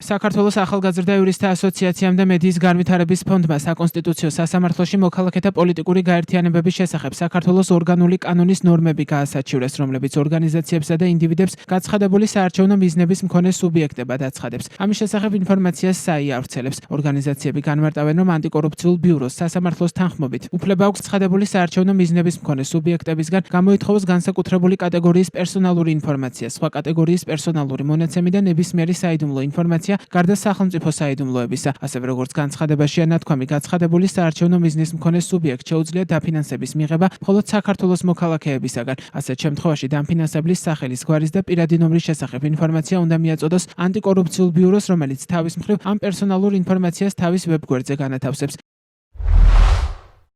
საქართველოს ახალგაზრდა იურისტთა ასოციაციამ და მედიის განვითარების ფონდმა საკონსტიტუციო სასამართლოში მოქალაქეთა პოლიტიკური გაერთიანებების შესახებ საქართველოს ორგანული კანონის ნორმები გაასაჩივრეს, რომლებიც ორგანიზაციებსა და ინდივიდებს გაცხადებული საარჩევნო მიზნების მქონე სუბიექტებად აცხადებს. ამის შესახებ ინფორმაციას SAI ავრცელებს. ორგანიზაციები განმარტავენ, რომ ანტიკორუფციულ ბიუროს სასამართლოს თანხმობით უფლება აქვს ცხადებული საარჩევნო მიზნების მქონე სუბიექტებისგან გამოითხოვოს განსაკუთრებული კატეგორიის პერსონალური ინფორმაცია, სხვა კატეგორიის პერსონალური მონაცემი და ნებისმიერი საიდუმლო ინფორმაცია გარდა სახელმწიფო საიდუმლოებისა, ასევე როგორც განცხადებაშია ნათქვამი, გაცხადებული საარჩევნო მიზნის მქონე სუბიექტს შეუძლია დაფინანსების მიღება მხოლოდ საქართველოს მოქალაქეებისაგან. ასეთ შემთხვევაში დამფინანსებლის სახელის, გვარის და პირადი ნომრის შესახებ ინფორმაცია უნდა მიაწოდოს ანტიკორუფციულ ბიუროს, რომელიც თავის მხრივ ამ პერსონალურ ინფორმაციას თავის ვებგვერდზე განათავსებს.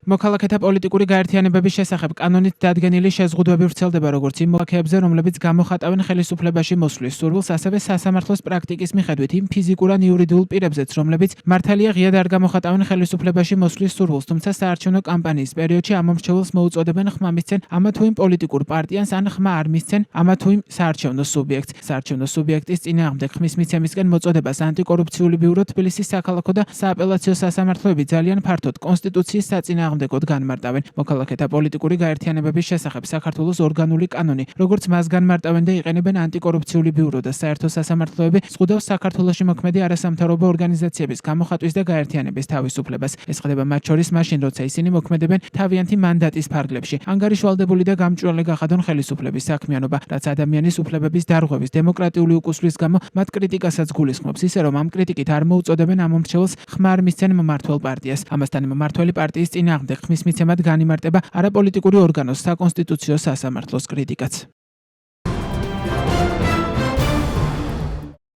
მოქალაქეთა პოლიტიკური გაერთიანებების შესახებ კანონით დადგენილი შეზღუდვები ვრცელდება როგორც იმ მოქალაქეებზე, რომლებიც გამოხატავენ ხელისუფლებაში მოსვლის სურვილს, ასევე სასამართლოს პრაქტიკის მიხედვით იმ ფიზიკურ ან იურიდიულ პირებზეც, რომლებიც მართალია ღიად არ გამოხატავენ ხელისუფლებაში მოსვლის სურვილს, თუმცა საარჩევნო კამპანიის პერიოდში ამ მომრჩეველს მოუწოდებენ ხმა მისცენ ამა თუ იმ პოლიტიკურ პარტიას ან ხმა არ მისცენ ამა თუ იმ საარჩევნო სუბიექტს. საარჩევნო სუბიექტის წინააღმდეგ ხმის მიცემისკენ მოწოდებას ანტიკორუფციული ბიურო, თბილისის საქალაქო და სააპელაციო სასამართლოები ძალიან ფართოდ კონსტიტუციის საწინააღმდეგოდ განმარტავენ. მოქალაქეთა პოლიტიკური გაერთიანებების შესახებ საქართველოს ორგანული კანონი, როგორც მას განმარტავენ და იყენებენ ანტიკორუფციული ბიურო და საერთო სასამართლოები, ზღუდავს საქართველოში მოქმედი არასამთავრობო ორგანიზაციების გამოხატვის და გაერთიანების თავისუფლებას. ეს ხდება მათ შორის მაშინ, როცა ისინი მოქმედებენ თავიანთი მანდატის ფარგლებში. ანგარიშვალდებული და გამჭვირვალე გახადონ ხელისუფლების საქმიანობა, რაც ადამიანის უფლებების დარღვევის, დემოკრატიული უკუსვლის გამო მათ კრიტიკასაც გულისხმობს, ისე რომ ამ კრიტიკით არ მოუწოდებენ ამ მომრჩეველს ხმა არ მისცენ მმართველ პარტიას. ამასთან მმართველი პარტიის წინააღმდეგ ხმის მიცემად განიმარტება არაპოლიტიკური ორგანოს საკონსტიტუციო სასამართლოს კრიტიკაც.